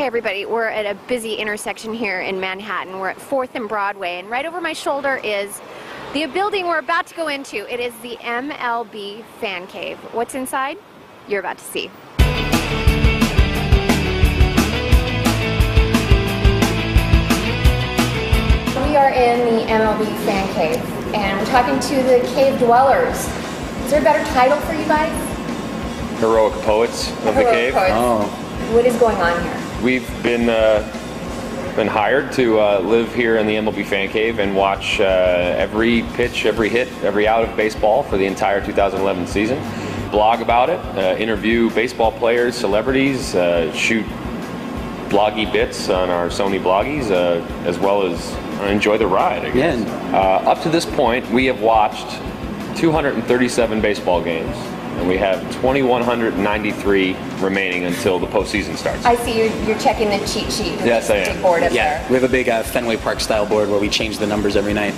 everybody, we're at a busy intersection here in Manhattan. We're at 4th and Broadway, and right over my shoulder is the building we're about to go into. It is the MLB Fan Cave. What's inside? You're about to see. We are in the MLB Fan Cave, and we're talking to the cave dwellers. Is there a better title for you guys? Heroic poets of the cave. Poets. Oh. What is going on here? We've been hired to live here in the MLB Fan Cave and watch every pitch, every hit, every out of baseball for the entire 2011 season. Blog about it, interview baseball players, celebrities, shoot bloggy bits on our Sony bloggies, as well as enjoy the ride, I guess. Yeah. Up to this point, we have watched 237 baseball games. And we have 2,193 remaining until the postseason starts. I see you're checking the cheat sheet. Yes, I am. Big board up Yeah, there. we have a big Fenway Park style board where we change the numbers every night.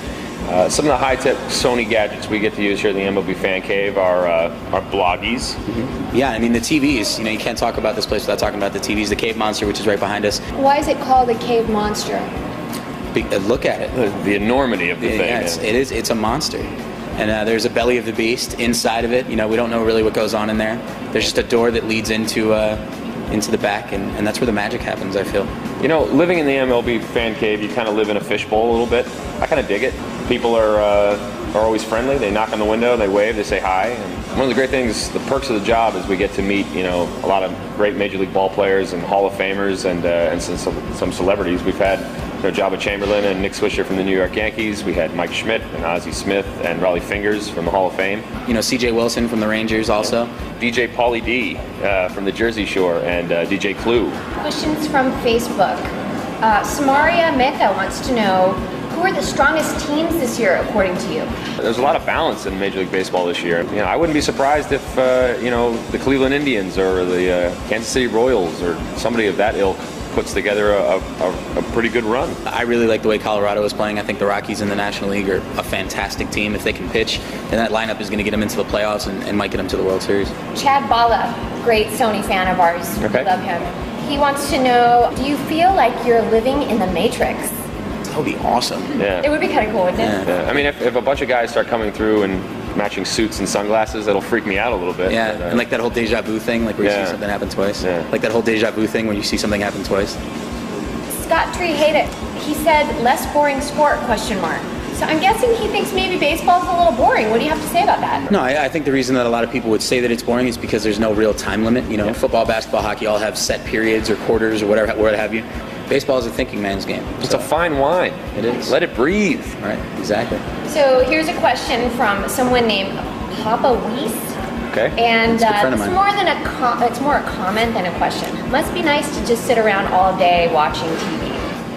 Some of the high-tech Sony gadgets we get to use here in the MLB Fan Cave are bloggies. Mm-hmm. Yeah, I mean the TVs. You know, you can't talk about this place without talking about the TVs. The Cave Monster, which is right behind us. Why is it called a cave monster? Look at it. The enormity of the thing. Yeah, it's a monster. And there's a belly of the beast inside of it. You know, we don't know really what goes on in there. There's just a door that leads into the back, and that's where the magic happens, I feel. You know, living in the MLB Fan Cave, you kind of live in a fishbowl a little bit. I kind of dig it. People are always friendly. They knock on the window, they wave, they say hi. And one of the great things, the perks of the job, is we get to meet, you know, a lot of great Major League ball players and Hall of Famers and some celebrities. We've had, you know, Jabba Chamberlain and Nick Swisher from the New York Yankees. We had Mike Schmidt and Ozzie Smith and Raleigh Fingers from the Hall of Fame. You know, C.J. Wilson from the Rangers also. DJ Paulie D from the Jersey Shore and DJ Clue. Questions from Facebook. Samaria Mecca wants to know, who are the strongest teams this year, according to you? There's a lot of balance in Major League Baseball this year. You know, I wouldn't be surprised if you know, the Cleveland Indians or the Kansas City Royals or somebody of that ilk puts together a pretty good run. I really like the way Colorado is playing. I think the Rockies in the National League are a fantastic team if they can pitch, and that lineup is going to get them into the playoffs and might get them to the World Series. Chad Bala, great Sony fan of ours. Okay. We love him. He wants to know, do you feel like you're living in the Matrix? That would be awesome. Yeah. It would be kind of cool, wouldn't it? Yeah. I mean, if a bunch of guys start coming through and matching suits and sunglasses, that'll freak me out a little bit. Yeah, but, and like that whole deja vu thing, like where you see something happen twice. Yeah. Like that whole deja vu thing when you see something happen twice. Scott Tree hated it. He said, less boring sport, question mark. So I'm guessing he thinks maybe baseball's a little boring. What do you have to say about that? No, I think the reason that a lot of people would say that it's boring is because there's no real time limit. You know, football, basketball, hockey all have set periods or quarters or whatever, what have you. Baseball is a thinking man's game. It's a fine wine. It is. Let it breathe. Right, exactly. So here's a question from someone named Papa Weiss. Okay. And That's a good friend of mine. it's more a comment than a question. Must be nice to just sit around all day watching TV.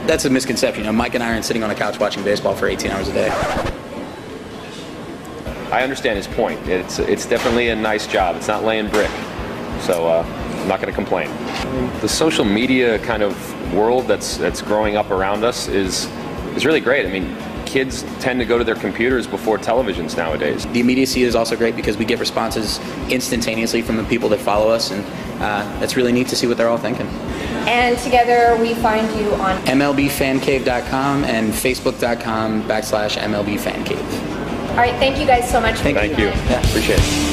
That's a misconception. You know, Mike and I aren't sitting on a couch watching baseball for 18 hours a day. I understand his point. It's definitely a nice job. It's not laying brick. So I'm not going to complain. The social media kind of world that's growing up around us is really great. I mean, kids tend to go to their computers before televisions nowadays. The immediacy is also great because we get responses instantaneously from the people that follow us, and that's really neat to see what they're all thinking. And together we find you on MLBFancave.com and Facebook.com/MLB Fan Cave. All right, thank you guys so much for being Thank you. on. Yeah, appreciate it.